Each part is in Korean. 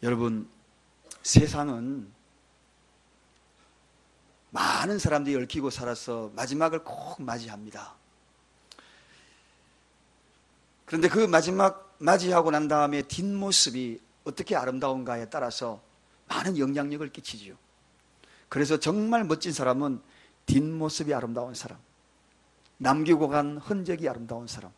여러분, 세상은 많은 사람들이 얽히고 살아서 마지막을 꼭 맞이합니다. 그런데 그 마지막 맞이하고 난 다음에 뒷모습이 어떻게 아름다운가에 따라서 많은 영향력을 끼치죠. 그래서 정말 멋진 사람은 뒷모습이 아름다운 사람, 남기고 간 흔적이 아름다운 사람,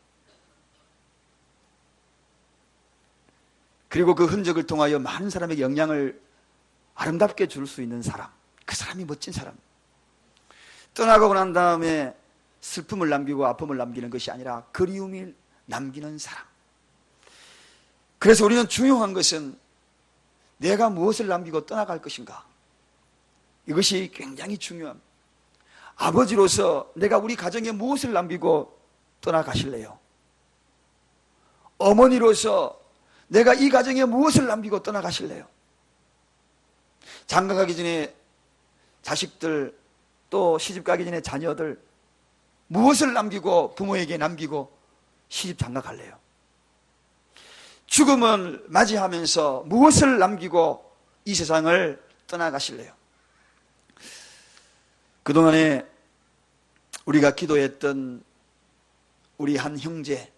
그리고 그 흔적을 통하여 많은 사람에게 영향을 아름답게 줄 수 있는 사람, 그 사람이 멋진 사람. 떠나가고 난 다음에 슬픔을 남기고 아픔을 남기는 것이 아니라 그리움을 남기는 사람. 그래서 우리는 중요한 것은 내가 무엇을 남기고 떠나갈 것인가, 이것이 굉장히 중요합니다. 아버지로서 내가 우리 가정에 무엇을 남기고 떠나가실래요? 어머니로서 내가 이 가정에 무엇을 남기고 떠나가실래요? 장가 가기 전에 자식들, 또 시집 가기 전에 자녀들, 무엇을 남기고 부모에게 남기고 시집 장가 갈래요? 죽음을 맞이하면서 무엇을 남기고 이 세상을 떠나가실래요? 그동안에 우리가 기도했던 우리 한 형제,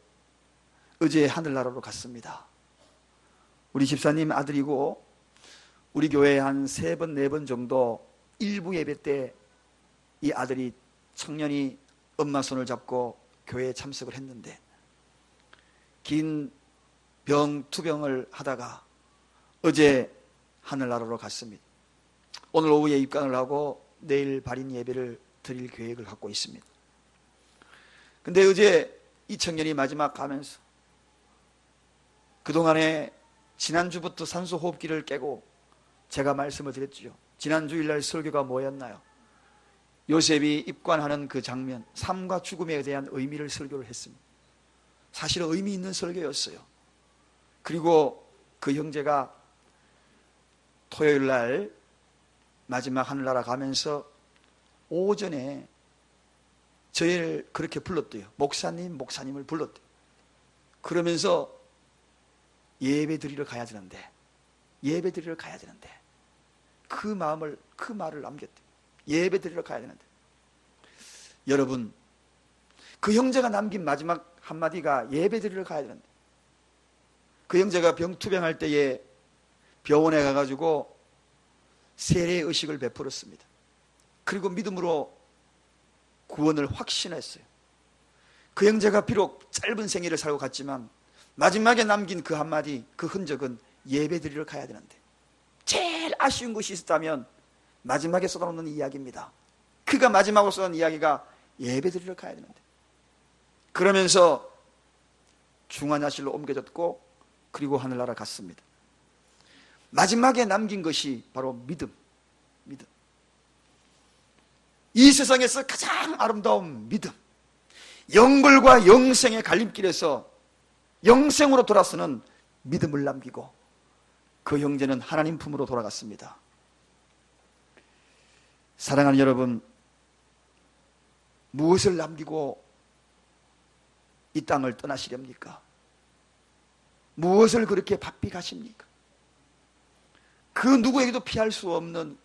어제 하늘나라로 갔습니다. 우리 집사님 아들이고 우리 교회에 한 3번, 4번 정도 일부 예배 때 이 아들이, 청년이 엄마 손을 잡고 교회에 참석을 했는데 긴 투병을 하다가 어제 하늘나라로 갔습니다. 오늘 오후에 입관을 하고 내일 발인 예배를 드릴 계획을 갖고 있습니다. 근데 어제 이 청년이 마지막 가면서 그동안에 지난주부터 산소호흡기를 깨고 제가 말씀을 드렸죠. 지난 주일날 설교가 뭐였나요? 요셉이 입관하는 그 장면, 삶과 죽음에 대한 의미를 설교를 했습니다. 사실은 의미 있는 설교였어요. 그리고 그 형제가 토요일날 마지막 하늘나라 가면서 오전에 저희를 그렇게 불렀대요. 목사님을 불렀대요. 그러면서 예배 드리러 가야 되는데 그 말을 남겼대요. 예배 드리러 가야 되는데. 여러분, 그 형제가 남긴 마지막 한마디가 예배 드리러 가야 되는데, 그 형제가 투병할 때에 병원에 가가지고 세례 의식을 베풀었습니다. 그리고 믿음으로 구원을 확신했어요. 그 형제가 비록 짧은 생애를 살고 갔지만 마지막에 남긴 그 한마디, 그 흔적은 예배 드리러 가야 되는데, 제일 아쉬운 것이 있었다면 마지막에 쏟아놓는 이야기입니다. 그가 마지막으로 쏟아놓은 이야기가 예배 드리러 가야 되는데, 그러면서 중환자실로 옮겨졌고 그리고 하늘나라 갔습니다. 마지막에 남긴 것이 바로 믿음. 이 세상에서 가장 아름다운 믿음, 영벌과 영생의 갈림길에서 영생으로 돌아서는 믿음을 남기고 그 형제는 하나님 품으로 돌아갔습니다. 사랑하는 여러분, 무엇을 남기고 이 땅을 떠나시렵니까? 무엇을 그렇게 바삐 가십니까? 그 누구에게도 피할 수 없는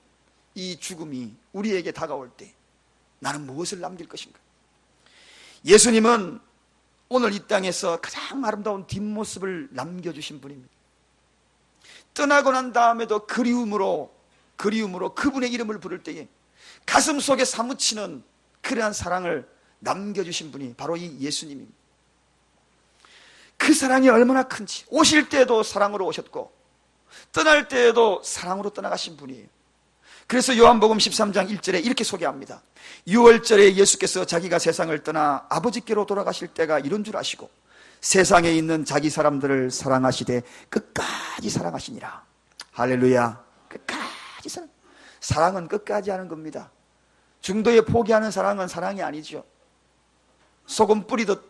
이 죽음이 우리에게 다가올 때 나는 무엇을 남길 것인가? 예수님은 오늘 이 땅에서 가장 아름다운 뒷모습을 남겨주신 분입니다. 떠나고 난 다음에도 그리움으로 그분의 이름을 부를 때에 가슴 속에 사무치는 그러한 사랑을 남겨주신 분이 바로 이 예수님입니다. 그 사랑이 얼마나 큰지, 오실 때에도 사랑으로 오셨고 떠날 때에도 사랑으로 떠나가신 분이에요. 그래서 요한복음 13장 1절에 이렇게 소개합니다. 6월절에 예수께서 자기가 세상을 떠나 아버지께로 돌아가실 때가 이런 줄 아시고 세상에 있는 자기 사람들을 사랑하시되 끝까지 사랑하시니라. 할렐루야. 끝까지 사랑은 끝까지 하는 겁니다. 중도에 포기하는 사랑은 사랑이 아니죠. 소금 뿌리듯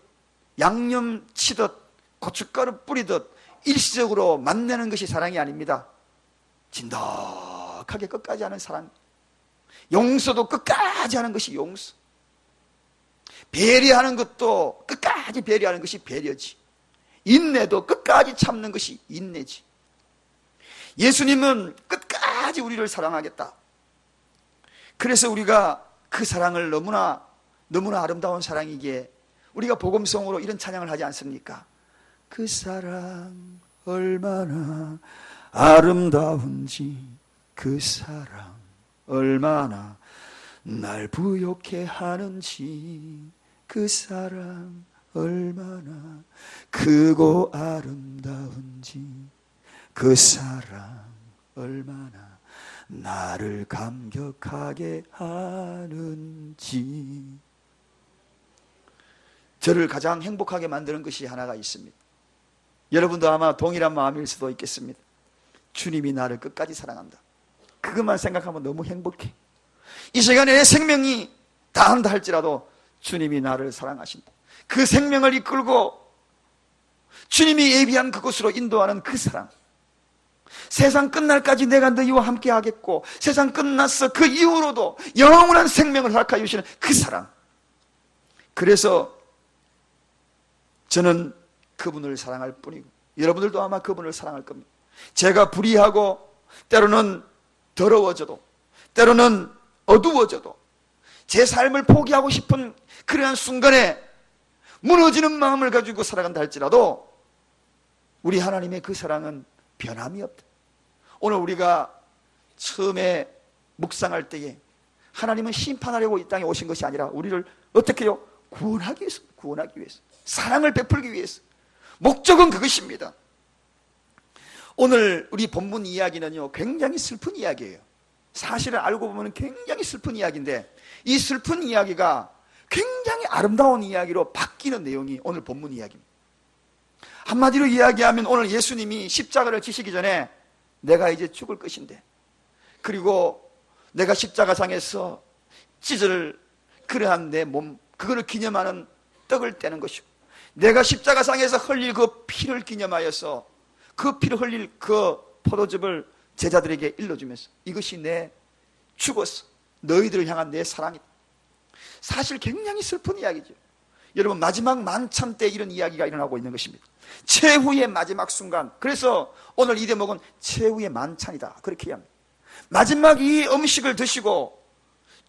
양념 치듯 고춧가루 뿌리듯 일시적으로 만나는 것이 사랑이 아닙니다. 진덕하게 끝까지 하는 사랑, 용서도 끝까지 하는 것이 용서, 배려하는 것도 끝까지 배려하는 것이 배려지, 인내도 끝까지 참는 것이 인내지. 예수님은 끝까지 우리를 사랑하겠다. 그래서 우리가 그 사랑을 너무나 아름다운 사랑이기에 우리가 복음성으로 이런 찬양을 하지 않습니까? 그 사랑 얼마나 아름다운지, 그 사랑 얼마나 날 부욕해 하는지, 그 사랑 얼마나 크고 아름다운지, 그 사랑 얼마나 나를 감격하게 하는지. 저를 가장 행복하게 만드는 것이 하나가 있습니다. 여러분도 아마 동일한 마음일 수도 있겠습니다. 주님이 나를 끝까지 사랑한다. 그것만 생각하면 너무 행복해. 이 시간에 내 생명이 다한다 할지라도 주님이 나를 사랑하신다. 그 생명을 이끌고 주님이 예비한 그곳으로 인도하는 그 사랑. 세상 끝날까지 내가 너희와 함께 하겠고, 세상 끝났어 그 이후로도 영원한 생명을 허락하여 주시는 그 사랑. 그래서 저는 그분을 사랑할 뿐이고, 여러분들도 아마 그분을 사랑할 겁니다. 제가 불의하고 때로는 더러워져도, 때로는 어두워져도, 제 삶을 포기하고 싶은 그러한 순간에 무너지는 마음을 가지고 살아간다 할지라도 우리 하나님의 그 사랑은 변함이 없다. 오늘 우리가 처음에 묵상할 때에 하나님은 심판하려고 이 땅에 오신 것이 아니라 우리를 어떻게 해요? 구원하기 위해서, 사랑을 베풀기 위해서. 목적은 그것입니다. 오늘 우리 본문 이야기는요, 굉장히 슬픈 이야기예요. 사실은 알고 보면 굉장히 슬픈 이야기인데, 이 슬픈 이야기가 굉장히 아름다운 이야기로 바뀌는 내용이 오늘 본문 이야기입니다. 한마디로 이야기하면 오늘 예수님이 십자가를 지시기 전에 내가 이제 죽을 것인데, 그리고 내가 십자가상에서 찢을 그러한 내 몸, 그거를 기념하는 떡을 떼는 것이고, 내가 십자가상에서 흘릴 그 피를 기념하여서 그 피를 흘릴 그 포도즙을 제자들에게 일러주면서 이것이 내 죽었어, 너희들을 향한 내 사랑이다. 사실 굉장히 슬픈 이야기죠. 여러분, 마지막 만찬 때 이런 이야기가 일어나고 있는 것입니다. 최후의 마지막 순간. 그래서 오늘 이 대목은 최후의 만찬이다, 그렇게 이야기합니다. 마지막 이 음식을 드시고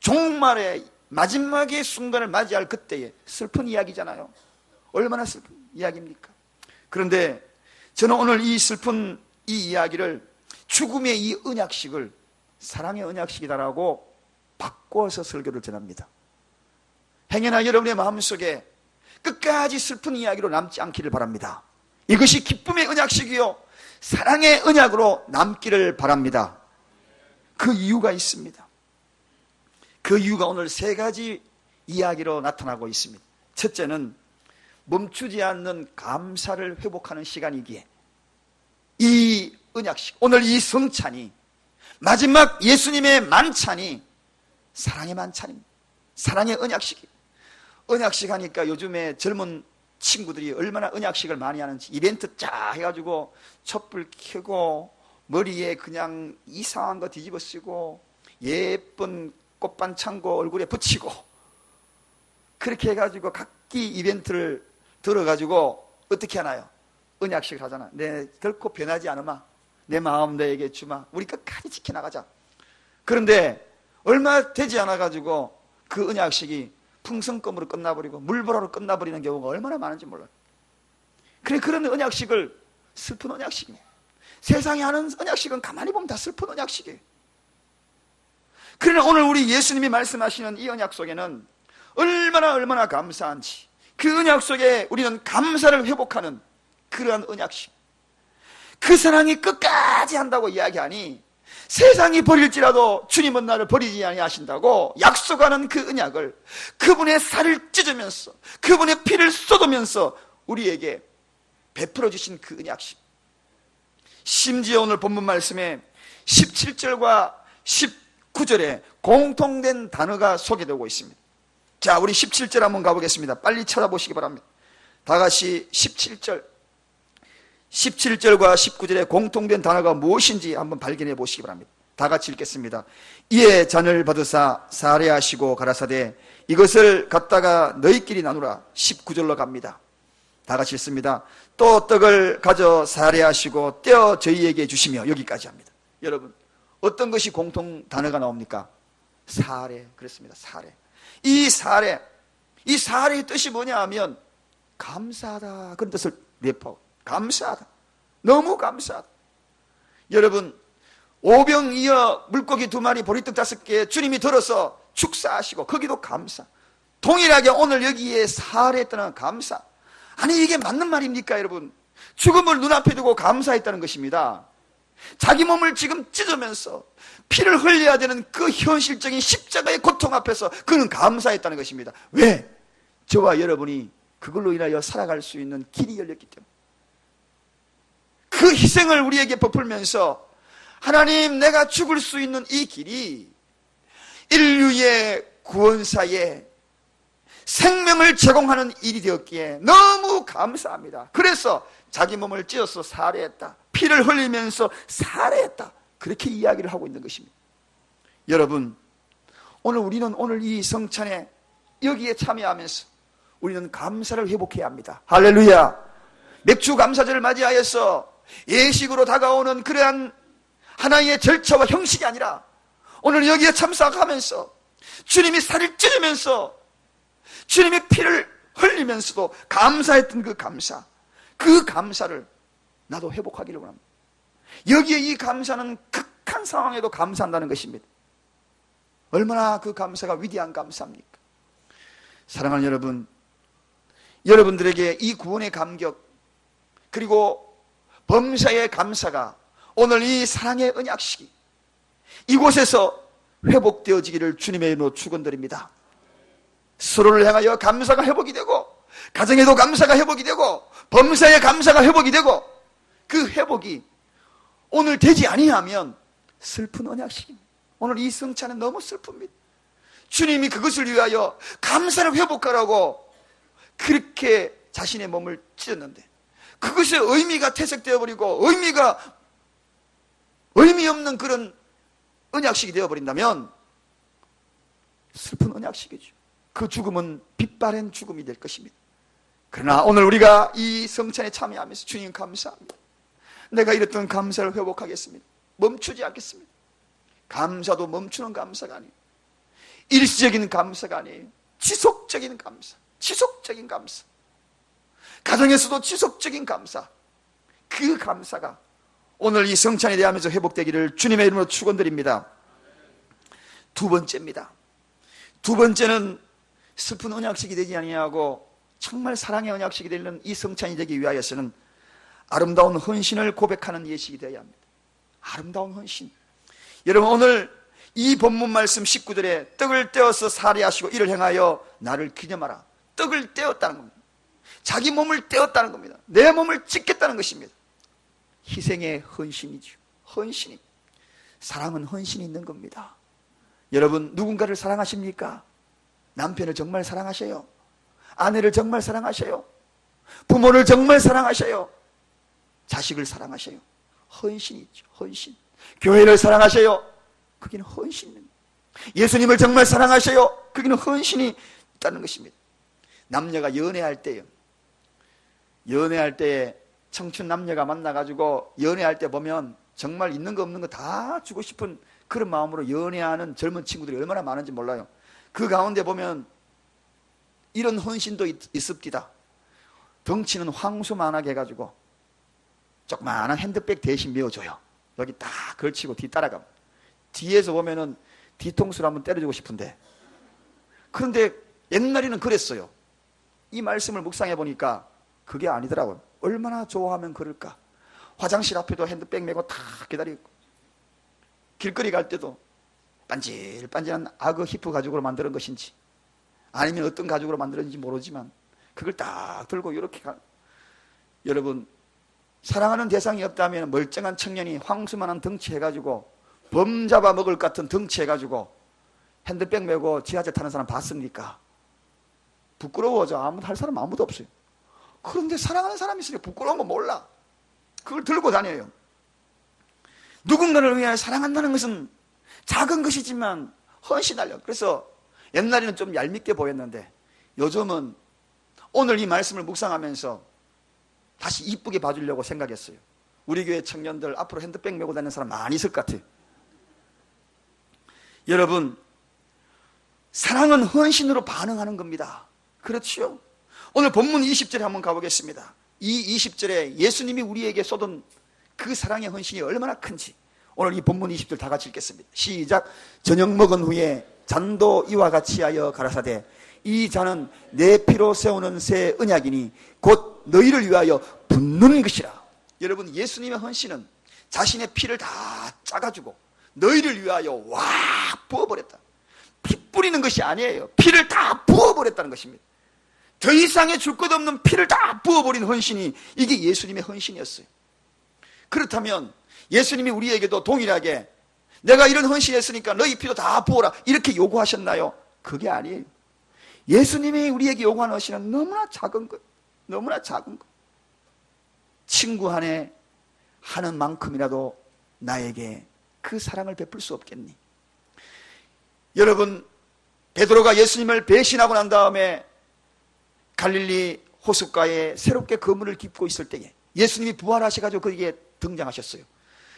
종말의 마지막의 순간을 맞이할 그때의 슬픈 이야기잖아요. 얼마나 슬픈 이야기입니까? 그런데 저는 오늘 이 슬픈 이 이야기를, 죽음의 이 언약식을 사랑의 언약식이다라고 바꿔서 설교를 전합니다. 행여나 여러분의 마음속에 끝까지 슬픈 이야기로 남지 않기를 바랍니다. 이것이 기쁨의 언약식이요 사랑의 언약으로 남기를 바랍니다. 그 이유가 있습니다. 그 이유가 오늘 세 가지 이야기로 나타나고 있습니다. 첫째는 멈추지 않는 감사를 회복하는 시간이기에 이 언약식, 오늘 이 성찬이, 마지막 예수님의 만찬이 사랑의 만찬입니다. 사랑의 언약식이에요. 언약식 하니까 요즘에 젊은 친구들이 얼마나 언약식을 많이 하는지, 이벤트 쫙 해가지고 촛불 켜고 머리에 그냥 이상한 거 뒤집어 쓰고 예쁜 꽃반창고 얼굴에 붙이고 그렇게 해가지고 각기 이벤트를 들어가지고 어떻게 하나요? 언약식을 하잖아. 내 결코 변하지 않으마, 내 마음 너에게 주마, 우리 끝까지 지켜나가자. 그런데 얼마 되지 않아가지고 그 언약식이 풍선껌으로 끝나버리고 물보라로 끝나버리는 경우가 얼마나 많은지 몰라요. 그래, 그런 언약식을 슬픈 언약식입니다. 세상에 하는 언약식은 가만히 보면 다 슬픈 언약식이에요. 그러나 오늘 우리 예수님이 말씀하시는 이 언약 속에는 얼마나 감사한지, 그 언약 속에 우리는 감사를 회복하는 그러한 언약식, 그 사랑이 끝까지 한다고 이야기하니, 세상이 버릴지라도 주님은 나를 버리지 아니하신다고 약속하는 그 언약을 그분의 살을 찢으면서 그분의 피를 쏟으면서 우리에게 베풀어 주신 그 언약식. 심지어 오늘 본문 말씀에 17절과 19절에 공통된 단어가 소개되고 있습니다. 자, 우리 17절 한번 가보겠습니다. 빨리 찾아보시기 바랍니다. 다 같이 17절과 19절에 공통된 단어가 무엇인지 한번 발견해 보시기 바랍니다. 다 같이 읽겠습니다. 이에 잔을 받으사 사례하시고 가라사대 이것을 갖다가 너희끼리 나누라. 19절로 갑니다. 다 같이 읽습니다. 또 떡을 가져 사례하시고 떼어 저희에게 주시며, 여기까지 합니다. 여러분, 어떤 것이 공통 단어가 나옵니까? 사례. 그렇습니다. 사례. 이 사례의 뜻이 뭐냐 하면 감사하다, 그런 뜻을 내포하고, 감사하다, 너무 감사하다. 여러분, 오병이어 물고기 2마리 보리떡 5개 주님이 들어서 축사하시고 거기도 감사, 동일하게 오늘 여기에 사례했다는 감사. 아니, 이게 맞는 말입니까 여러분? 죽음을 눈앞에 두고 감사했다는 것입니다. 자기 몸을 지금 찢으면서 피를 흘려야 되는 그 현실적인 십자가의 고통 앞에서 그는 감사했다는 것입니다. 왜? 저와 여러분이 그걸로 인하여 살아갈 수 있는 길이 열렸기 때문에. 그 희생을 우리에게 베풀면서 하나님, 내가 죽을 수 있는 이 길이 인류의 구원사에 생명을 제공하는 일이 되었기에 너무 감사합니다. 그래서 자기 몸을 찢어서 살해했다, 피를 흘리면서 살해했다, 그렇게 이야기를 하고 있는 것입니다. 여러분, 우리는 오늘 이 성찬에 여기에 참여하면서 우리는 감사를 회복해야 합니다. 할렐루야. 맥주 감사절을 맞이하여서 예식으로 다가오는 그러한 하나의 절차와 형식이 아니라 오늘 여기에 참석하면서 주님이 살을 찢으면서 주님의 피를 흘리면서도 감사했던 그 감사를 나도 회복하기를 원합니다. 여기에 이 감사는 극한 상황에도 감사한다는 것입니다. 얼마나 그 감사가 위대한 감사입니까? 사랑하는 여러분, 여러분들에게 이 구원의 감격, 그리고 범사의 감사가 오늘 이 사랑의 언약식이 이곳에서 회복되어지기를 주님의 이름으로 축원드립니다. 서로를 향하여 감사가 회복이 되고, 가정에도 감사가 회복이 되고, 범사의 감사가 회복이 되고, 그 회복이 오늘 되지 아니하면 슬픈 언약식입니다. 오늘 이 성찬은 너무 슬픕니다. 주님이 그것을 위하여 감사를 회복하라고 그렇게 자신의 몸을 찢었는데 그것의 의미가 퇴색되어 버리고 의미 없는 그런 언약식이 되어버린다면 슬픈 언약식이죠. 그 죽음은 빛바랜 죽음이 될 것입니다. 그러나 오늘 우리가 이 성찬에 참여하면서 주님 감사합니다. 내가 이랬던 감사를 회복하겠습니다. 멈추지 않겠습니다. 감사도 멈추는 감사가 아니에요. 일시적인 감사가 아니에요. 지속적인 감사, 지속적인 감사. 가정에서도 지속적인 감사. 그 감사가 오늘 이 성찬에 대하면서 회복되기를 주님의 이름으로 축원드립니다. 두 번째입니다. 두 번째는 슬픈 언약식이 되지 아니하고 정말 사랑의 언약식이 되는 이 성찬이 되기 위하여서는 아름다운 헌신을 고백하는 예식이 되어야 합니다. 아름다운 헌신. 여러분, 오늘 이 본문 말씀 19절에 떡을 떼어서 살해하시고 이를 행하여 나를 기념하라. 떡을 떼었다는 겁니다. 자기 몸을 떼었다는 겁니다. 내 몸을 찢겠다는 것입니다. 희생의 헌신이죠. 헌신이. 사랑은 헌신이 있는 겁니다. 여러분, 누군가를 사랑하십니까? 남편을 정말 사랑하셔요? 아내를 정말 사랑하셔요? 부모를 정말 사랑하셔요? 자식을 사랑하셔요? 헌신이 있죠. 헌신. 교회를 사랑하셔요? 거기는 헌신입니다. 예수님을 정말 사랑하셔요? 거기는 헌신이 있다는 것입니다. 남녀가 연애할 때요, 연애할 때 청춘 남녀가 만나가지고 연애할 때 보면 정말 있는 거 없는 거 다 주고 싶은 그런 마음으로 연애하는 젊은 친구들이 얼마나 많은지 몰라요. 그 가운데 보면 이런 헌신도 있습니다. 덩치는 황소만하게 해가지고 조그마한 핸드백 대신 메어줘요. 여기 딱 걸치고 뒤 따라가면 뒤에서 보면은 뒤통수를 한번 때려주고 싶은데, 그런데 옛날에는 그랬어요. 이 말씀을 묵상해 보니까 그게 아니더라고요. 얼마나 좋아하면 그럴까. 화장실 앞에도 핸드백 메고 다 기다리고, 길거리 갈 때도 반질반질한 악어 히프 가죽으로 만드는 것인지 아니면 어떤 가죽으로 만들었는지 모르지만 그걸 딱 들고 이렇게 여러분, 사랑하는 대상이 없다면 멀쩡한 청년이 황수만한 덩치 해가지고 범 잡아먹을 것 같은 덩치 해가지고 핸드백 메고 지하철 타는 사람 봤습니까? 부끄러워져. 할 사람 아무도 없어요. 그런데 사랑하는 사람이 있으니까 부끄러운 거 몰라. 그걸 들고 다녀요. 누군가를 위하여 사랑한다는 것은 작은 것이지만 헌신하려. 그래서 옛날에는 좀 얄밉게 보였는데 요즘은 오늘 이 말씀을 묵상하면서 다시 이쁘게 봐주려고 생각했어요. 우리 교회 청년들 앞으로 핸드백 메고 다니는 사람 많이 있을 것 같아요. 여러분, 사랑은 헌신으로 반응하는 겁니다. 그렇지요? 오늘 본문 20절에 한번 가보겠습니다. 이 20절에 예수님이 우리에게 쏟은 그 사랑의 헌신이 얼마나 큰지 오늘 이 본문 20절 다 같이 읽겠습니다. 시작. 저녁 먹은 후에 잔도 이와 같이 하여 가라사대 이 잔은 내 피로 세우는 새 언약이니 곧 너희를 위하여 붓는 것이라. 여러분, 예수님의 헌신은 자신의 피를 다 짜가지고 너희를 위하여 와 부어버렸다. 피 뿌리는 것이 아니에요. 피를 다 부어버렸다는 것입니다. 더 이상의 줄 것 없는 피를 다 부어버린 헌신이 이게 예수님의 헌신이었어요. 그렇다면 예수님이 우리에게도 동일하게 내가 이런 헌신했으니까 너희 피도 다 부어라 이렇게 요구하셨나요? 그게 아니에요. 예수님이 우리에게 요구하는 헌신은 너무나 작은 것, 너무나 작은 것. 친구 안에 하는 만큼이라도 나에게 그 사랑을 베풀 수 없겠니? 여러분, 베드로가 예수님을 배신하고 난 다음에 갈릴리 호숫가에 새롭게 그물을 깁고 있을 때에 예수님이 부활하셔가지고 거기에 등장하셨어요.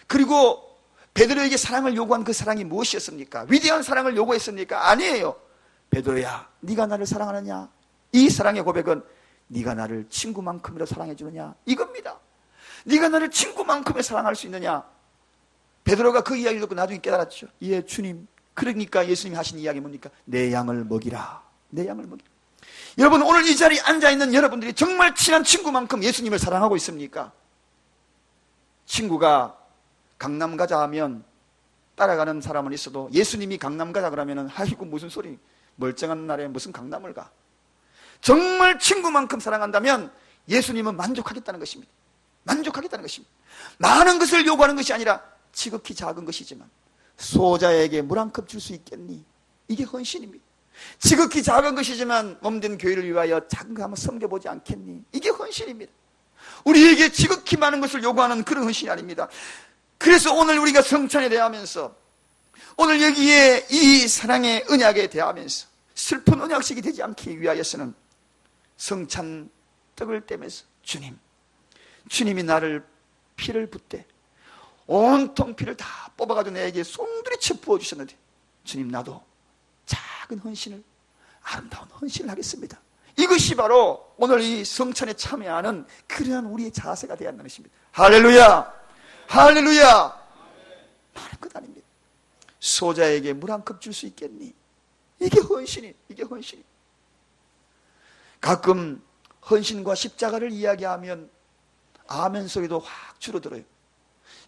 그리고 베드로에게 사랑을 요구한 그 사랑이 무엇이었습니까? 위대한 사랑을 요구했습니까? 아니에요. 베드로야, 네가 나를 사랑하느냐? 이 사랑의 고백은 네가 나를 친구만큼이라 사랑해 주느냐? 이겁니다. 네가 나를 친구만큼에 사랑할 수 있느냐? 베드로가 그 이야기를 듣고 나중에 깨달았죠. 예, 주님. 그러니까 예수님이 하신 이야기 뭡니까? 내 양을 먹이라. 내 양을 먹이라. 여러분, 오늘 이 자리에 앉아있는 여러분들이 정말 친한 친구만큼 예수님을 사랑하고 있습니까? 친구가 강남 가자 하면 따라가는 사람은 있어도 예수님이 강남 가자 그러면 아이고 무슨 소리, 멀쩡한 날에 무슨 강남을 가. 정말 친구만큼 사랑한다면 예수님은 만족하겠다는 것입니다. 만족하겠다는 것입니다. 많은 것을 요구하는 것이 아니라 지극히 작은 것이지만 소자에게 물 한 컵 줄 수 있겠니? 이게 헌신입니다. 지극히 작은 것이지만 몸된 교회를 위하여 작은 거 한번 섬겨보지 않겠니? 이게 헌신입니다. 우리에게 지극히 많은 것을 요구하는 그런 헌신이 아닙니다. 그래서 오늘 우리가 성찬에 대하면서 오늘 여기에 이 사랑의 언약에 대하면서 슬픈 언약식이 되지 않기 위하여서는 성찬 떡을 떼면서 주님이 나를 피를 붓되 온통 피를 다 뽑아가지고 내게 송두리째 부어주셨는데 주님, 나도 작은 헌신을, 아름다운 헌신을 하겠습니다. 이것이 바로 오늘 이 성찬에 참여하는 그러한 우리의 자세가 되어야 한다는 것입니다. 할렐루야! 할렐루야! 많은 것 아닙니다. 소자에게 물 한 컵 줄 수 있겠니? 이게 헌신이. 가끔 헌신과 십자가를 이야기하면 아멘 소리도 확 줄어들어요.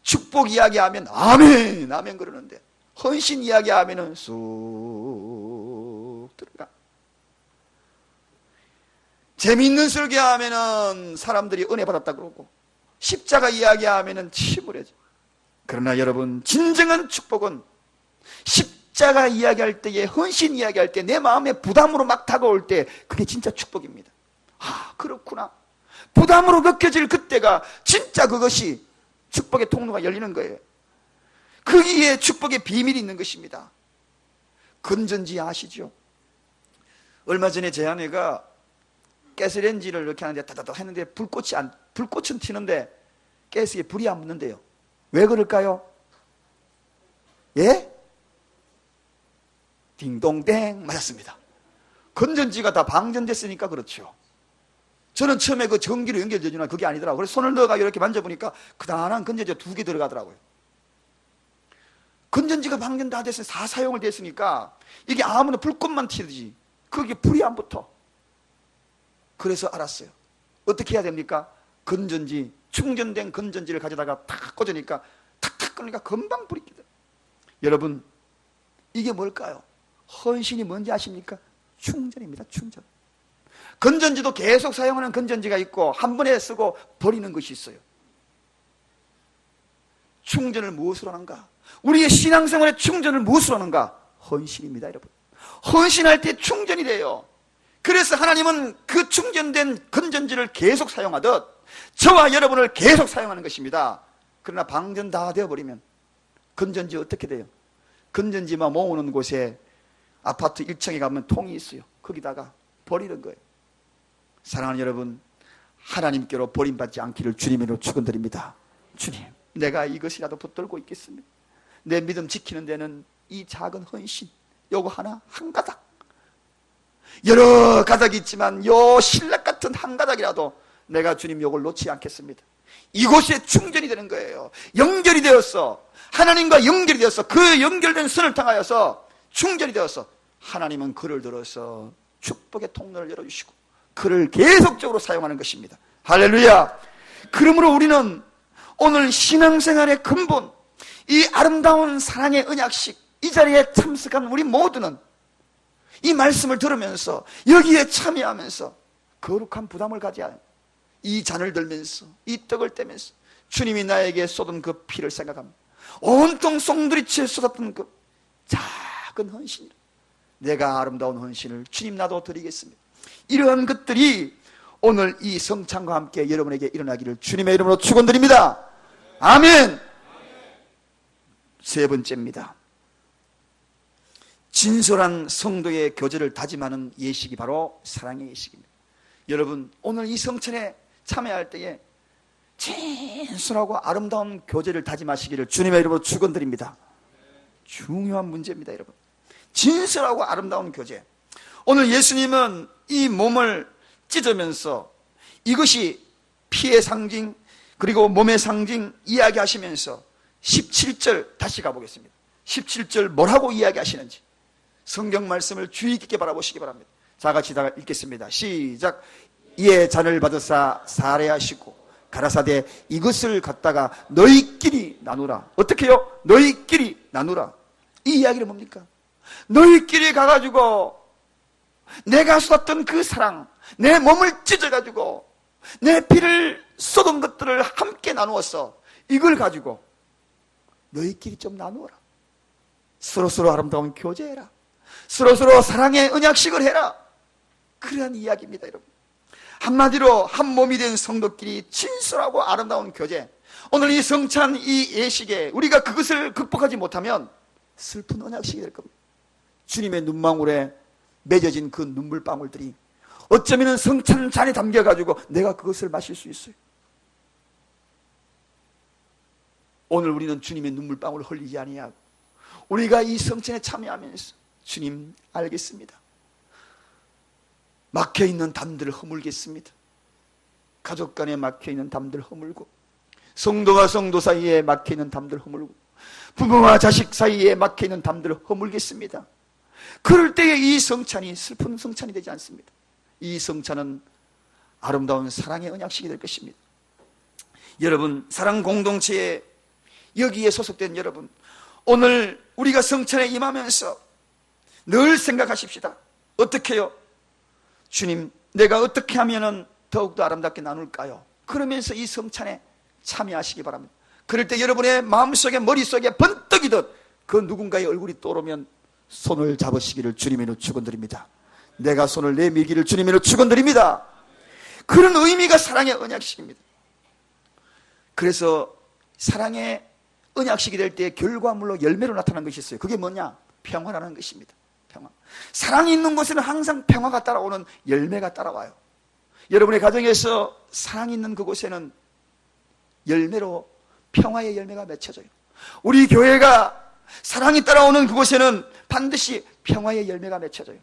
축복 이야기하면 아멘 그러는데 헌신 이야기하면은 쑥 들어가. 재미있는 설교하면은 사람들이 은혜 받았다 그러고 십자가 이야기하면은 침울해져. 그러나 여러분, 진정한 축복은 십자가 이야기할 때에, 헌신 이야기할 때 내 마음에 부담으로 막 다가올 때 그게 진짜 축복입니다. 아, 그렇구나. 부담으로 느껴질 그때가 진짜 그것이 축복의 통로가 열리는 거예요. 거기에 축복의 비밀이 있는 것입니다. 건전지 아시죠? 얼마 전에 제 아내가 가스레인지를 이렇게 하는데 다다다 했는데 불꽃은 튀는데 가스에 불이 안 붙는데요. 왜 그럴까요? 예? 딩동댕 맞았습니다. 건전지가 다 방전됐으니까 그렇죠. 저는 처음에 그 전기로 연결되지만 그게 아니더라고요. 그래서 손을 넣어가 이렇게 만져보니까 그다란 건전지가 2개 들어가더라고요. 건전지가 방전 다 됐으니 사용을 됐으니까 이게 아무나 불꽃만 튀지 그게 불이 안 붙어. 그래서 알았어요. 어떻게 해야 됩니까? 건전지, 충전된 건전지를 가져다가 탁 꽂으니까 탁탁 끄니까 금방 불이 켜요. 여러분, 이게 뭘까요? 헌신이 뭔지 아십니까? 충전입니다. 충전. 건전지도 계속 사용하는 건전지가 있고 한 번에 쓰고 버리는 것이 있어요. 충전을 무엇으로 하는가? 우리의 신앙생활의 충전을 무엇으로 하는가? 헌신입니다, 여러분. 헌신할 때 충전이 돼요. 그래서 하나님은 그 충전된 건전지를 계속 사용하듯 저와 여러분을 계속 사용하는 것입니다. 그러나 방전 다 되어버리면 건전지 어떻게 돼요? 건전지만 모으는 곳에 아파트 1층에 가면 통이 있어요. 거기다가 버리는 거예요. 사랑하는 여러분, 하나님께로 버림받지 않기를 주님으로 축원드립니다. 주님, 내가 이것이라도 붙들고 있겠습니다. 내 믿음 지키는 데는 이 작은 헌신, 요거 하나, 한 가닥, 여러 가닥이 있지만 요 신락 같은 한 가닥이라도 내가 주님 요걸 놓지 않겠습니다. 이곳에 충전이 되는 거예요. 연결이 되었어. 하나님과 연결이 되었어. 그 연결된 선을 통하여서 충전이 되어서 하나님은 그를 들어서 축복의 통로를 열어주시고 그를 계속적으로 사용하는 것입니다. 할렐루야. 그러므로 우리는 오늘 신앙생활의 근본, 이 아름다운 사랑의 언약식, 이 자리에 참석한 우리 모두는 이 말씀을 들으면서 여기에 참여하면서 거룩한 부담을 가지 않아요. 이 잔을 들면서 이 떡을 떼면서 주님이 나에게 쏟은 그 피를 생각합니다. 온통 송두리째 쏟았던 그 작은 헌신, 내가 아름다운 헌신을 주님 나도 드리겠습니다. 이러한 것들이 오늘 이 성찬과 함께 여러분에게 일어나기를 주님의 이름으로 축원드립니다. 아멘. 세 번째입니다. 진솔한 성도의 교제를 다짐하는 예식이 바로 사랑의 예식입니다. 여러분, 오늘 이 성찬에 참여할 때에 진솔하고 아름다운 교제를 다짐하시기를 주님의 이름으로 축원드립니다. 중요한 문제입니다, 여러분. 진솔하고 아름다운 교제. 오늘 예수님은 이 몸을 찢으면서 이것이 피의 상징 그리고 몸의 상징 이야기하시면서 17절 다시 가보겠습니다. 17절 뭐라고 이야기하시는지 성경 말씀을 주의 깊게 바라보시기 바랍니다. 자, 같이 다 읽겠습니다. 시작. 이에 잔을 받으사 살해하시고 가라사대 이것을 갖다가 너희끼리 나누라. 어떻게 해요? 너희끼리 나누라. 이 이야기는 뭡니까? 너희끼리 가가지고 내가 쏟았던 그 사랑, 내 몸을 찢어가지고 내 피를 쏟은 것들을 함께 나누어서 이걸 가지고 너희끼리 좀 나누어라. 서로서로 아름다운 교제해라. 서로서로 사랑의 언약식을 해라. 그러한 이야기입니다, 여러분. 한마디로 한 몸이 된 성도끼리 진솔하고 아름다운 교제. 오늘 이 성찬 이 예식에 우리가 그것을 극복하지 못하면 슬픈 언약식이 될 겁니다. 주님의 눈망울에 맺어진 그 눈물방울들이 어쩌면 성찬 잔에 담겨가지고 내가 그것을 마실 수 있어요. 오늘 우리는 주님의 눈물방울을 흘리지 아니하고 우리가 이 성찬에 참여하면서 주님 알겠습니다. 막혀있는 담들을 허물겠습니다. 가족 간에 막혀있는 담들 허물고 성도와 성도 사이에 막혀있는 담들 허물고 부모와 자식 사이에 막혀있는 담들을 허물겠습니다. 그럴 때에 이 성찬이 슬픈 성찬이 되지 않습니다. 이 성찬은 아름다운 사랑의 언약식이 될 것입니다. 여러분, 사랑 공동체에 여기에 소속된 여러분, 오늘 우리가 성찬에 임하면서 늘 생각하십시다. 어떻게 해요? 주님, 내가 어떻게 하면 더욱더 아름답게 나눌까요? 그러면서 이 성찬에 참여하시기 바랍니다. 그럴 때 여러분의 마음속에 머릿속에 번뜩이듯 그 누군가의 얼굴이 떠오르면 손을 잡으시기를 주님으로 축원드립니다. 내가 손을 내밀기를 주님으로 축원드립니다. 그런 의미가 사랑의 언약식입니다. 그래서 사랑의 언약식이 될 때 결과물로 열매로 나타나는 것이 있어요. 그게 뭐냐? 평화라는 것입니다. 평화. 사랑이 있는 곳에는 항상 평화가 따라오는 열매가 따라와요. 여러분의 가정에서 사랑이 있는 그곳에는 열매로 평화의 열매가 맺혀져요. 우리 교회가 사랑이 따라오는 그곳에는 반드시 평화의 열매가 맺혀져요.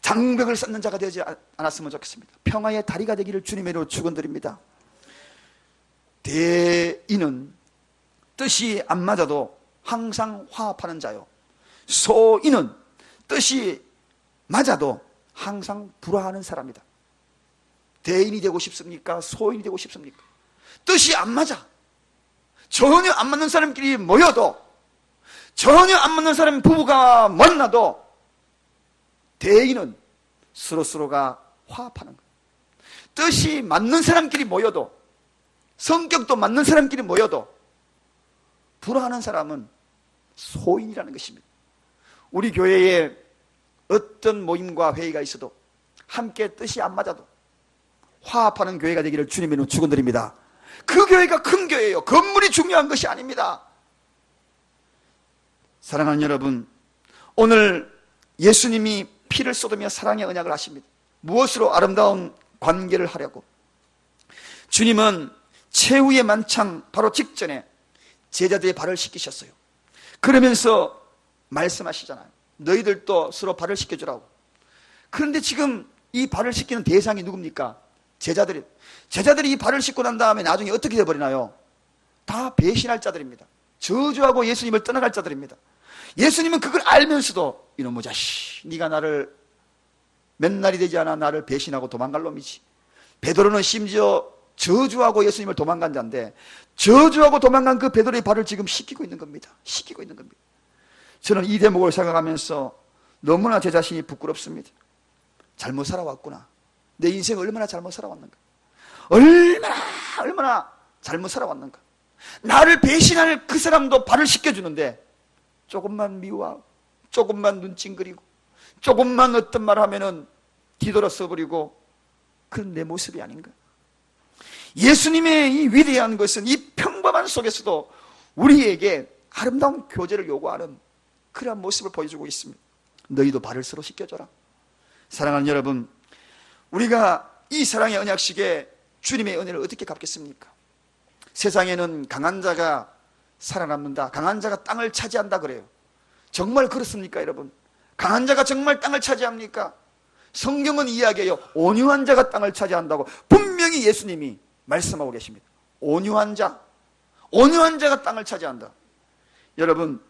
장벽을 쌓는 자가 되지 않았으면 좋겠습니다. 평화의 다리가 되기를 주님으로 축원드립니다. 대인은 뜻이 안 맞아도 항상 화합하는 자요, 소인은 뜻이 맞아도 항상 불화하는 사람이다. 대인이 되고 싶습니까? 소인이 되고 싶습니까? 뜻이 안 맞아, 전혀 안 맞는 사람끼리 모여도, 전혀 안 맞는 사람 부부가 만나도 대인은 서로서로가 화합하는 거예요. 뜻이 맞는 사람끼리 모여도, 성격도 맞는 사람끼리 모여도 불화하는 사람은 소인이라는 것입니다. 우리 교회에 어떤 모임과 회의가 있어도 함께 뜻이 안 맞아도 화합하는 교회가 되기를 주님의 축원드립니다. 그 교회가 큰 교회예요. 건물이 중요한 것이 아닙니다. 사랑하는 여러분, 오늘 예수님이 피를 쏟으며 사랑의 언약을 하십니다. 무엇으로? 아름다운 관계를 하려고 주님은 최후의 만찬 바로 직전에 제자들의 발을 씻기셨어요. 그러면서 말씀하시잖아요. 너희들도 서로 발을 씻겨주라고. 그런데 지금 이 발을 씻기는 대상이 누굽니까? 제자들이 이 발을 씻고 난 다음에 나중에 어떻게 되어버리나요? 다 배신할 자들입니다. 저주하고 예수님을 떠나갈 자들입니다. 예수님은 그걸 알면서도 이놈의 자식, 네가 나를 몇 날이 되지 않아 나를 배신하고 도망갈 놈이지. 베드로는 심지어 저주하고 예수님을 도망간 자인데 저주하고 도망간 그 베드로의 발을 지금 씻기고 있는 겁니다. 씻기고 있는 겁니다. 저는 이 대목을 생각하면서 너무나 제 자신이 부끄럽습니다. 잘못 살아왔구나. 내 인생 얼마나 잘못 살아왔는가. 얼마나 잘못 살아왔는가. 나를 배신할 그 사람도 발을 씻겨주는데 조금만 미워하고 조금만 눈찡그리고 조금만 어떤 말 하면은 뒤돌아 써버리고 그런 내 모습이 아닌가. 예수님의 이 위대한 것은 이 평범한 속에서도 우리에게 아름다운 교제를 요구하는 그러한 모습을 보여주고 있습니다. 너희도 발을 서로 씻겨줘라. 사랑하는 여러분, 우리가 이 사랑의 언약식에 주님의 은혜를 어떻게 갚겠습니까? 세상에는 강한 자가 살아남는다, 강한 자가 땅을 차지한다 그래요. 정말 그렇습니까 여러분? 강한 자가 정말 땅을 차지합니까? 성경은 이야기해요. 온유한 자가 땅을 차지한다고 분명히 예수님이 말씀하고 계십니다. 온유한 자가 땅을 차지한다. 여러분,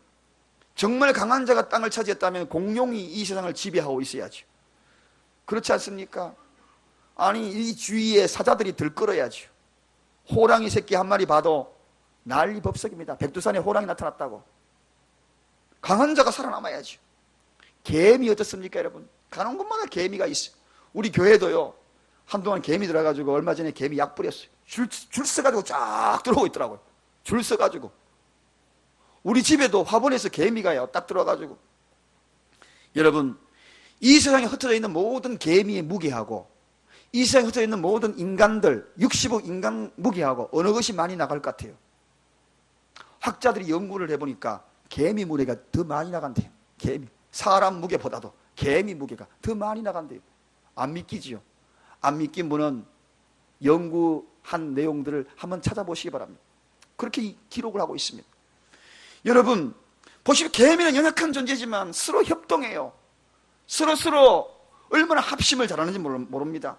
정말 강한 자가 땅을 차지했다면 공룡이 이 세상을 지배하고 있어야죠. 그렇지 않습니까? 아니, 이 주위에 사자들이 들끓어야죠. 호랑이 새끼 한 마리 봐도 난리 법석입니다. 백두산에 호랑이 나타났다고. 강한 자가 살아남아야죠. 개미 어떻습니까 여러분? 가는 곳마다 개미가 있어요. 우리 교회도요, 한동안 개미 들어가지고 얼마 전에 개미 약 뿌렸어요. 줄 서가지고 쫙 들어오고 있더라고요. 줄 서가지고. 우리 집에도 화분에서 개미가요 딱 들어와가지고. 여러분, 이 세상에 흩어져 있는 모든 개미의 무게하고 이 세상에 흩어져 있는 모든 인간들 60억 인간 무게하고 어느 것이 많이 나갈 것 같아요? 학자들이 연구를 해보니까 개미 무게가 더 많이 나간대요. 개미, 사람 무게보다도 개미 무게가 더 많이 나간대요. 안 믿기지요? 안 믿긴 분은 연구한 내용들을 한번 찾아보시기 바랍니다. 그렇게 기록을 하고 있습니다. 여러분, 보시면 개미는 연약한 존재지만 서로 협동해요. 서로 얼마나 합심을 잘하는지 모릅니다.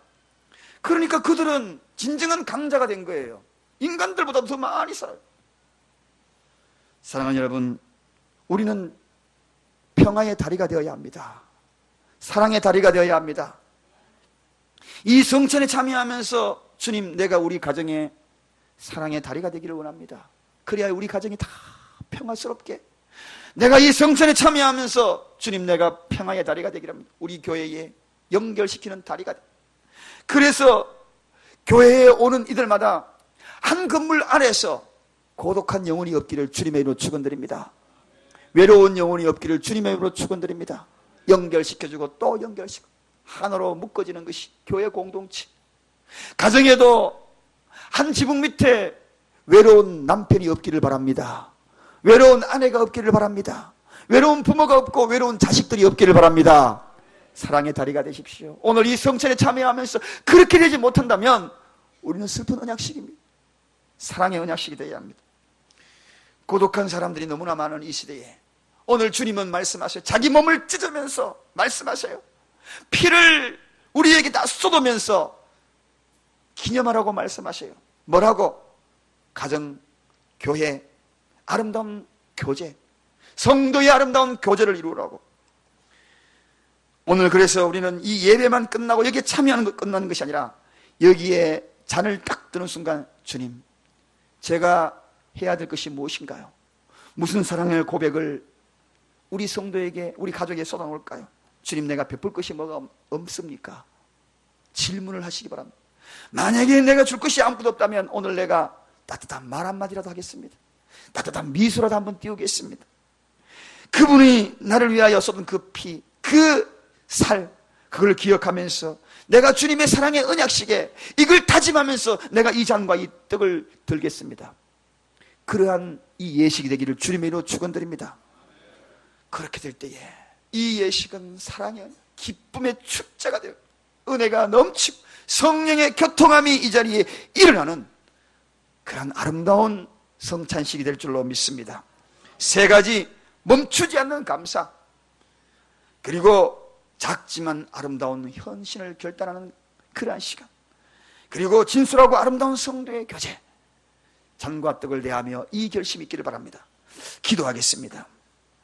그러니까 그들은 진정한 강자가 된 거예요. 인간들보다 더 많이 살아요. 사랑하는 여러분, 우리는 평화의 다리가 되어야 합니다. 사랑의 다리가 되어야 합니다. 이 성찬에 참여하면서 주님, 내가 우리 가정에 사랑의 다리가 되기를 원합니다. 그래야 우리 가정이 다 평화스럽게, 내가 이 성찬에 참여하면서 주님, 내가 평화의 다리가 되기를 합니다. 우리 교회에 연결시키는 다리가 돼. 그래서 교회에 오는 이들마다 한 건물 안에서 고독한 영혼이 없기를 주님의 이름으로 축원드립니다. 외로운 영혼이 없기를 주님의 이름으로 축원드립니다. 연결시켜주고 또 연결시키고 하나로 묶어지는 것이 교회 공동체. 가정에도 한 지붕 밑에 외로운 남편이 없기를 바랍니다. 외로운 아내가 없기를 바랍니다. 외로운 부모가 없고 외로운 자식들이 없기를 바랍니다. 사랑의 다리가 되십시오. 오늘 이 성찬에 참여하면서 그렇게 되지 못한다면 우리는 슬픈 언약식입니다. 사랑의 언약식이 되어야 합니다. 고독한 사람들이 너무나 많은 이 시대에 오늘 주님은 말씀하셔요. 자기 몸을 찢으면서 말씀하셔요. 피를 우리에게 다 쏟으면서 기념하라고 말씀하셔요. 뭐라고? 가정, 교회, 아름다운 교제, 성도의 아름다운 교제를 이루라고. 오늘 그래서 우리는 이 예배만 끝나고 여기에 참여하는 것 끝나는 것이 아니라 여기에 잔을 딱 드는 순간, 주님, 제가 해야 될 것이 무엇인가요? 무슨 사랑의 고백을 우리 성도에게, 우리 가족에게 쏟아놓을까요? 주님, 내가 베풀 것이 뭐가 없습니까? 질문을 하시기 바랍니다. 만약에 내가 줄 것이 아무것도 없다면 오늘 내가 따뜻한 말 한마디라도 하겠습니다. 따뜻한 미소라도 한번 띄우겠습니다. 그분이 나를 위하여 쏟은 그 피, 그 살, 그걸 기억하면서 내가 주님의 사랑의 언약식에 이걸 다짐하면서 내가 이 잔과 이 떡을 들겠습니다. 그러한 이 예식이 되기를 주님의 이름으로 축원드립니다. 그렇게 될 때에 이 예식은 사랑의 기쁨의 축제가 되어 은혜가 넘치고 성령의 교통함이 이 자리에 일어나는 그런 아름다운 성찬식이 될 줄로 믿습니다. 세 가지: 멈추지 않는 감사, 그리고 작지만 아름다운 헌신을 결단하는 그러한 시간, 그리고 진솔하고 아름다운 성도의 교제, 잔과 떡을 대하며 이 결심이 있기를 바랍니다. 기도하겠습니다.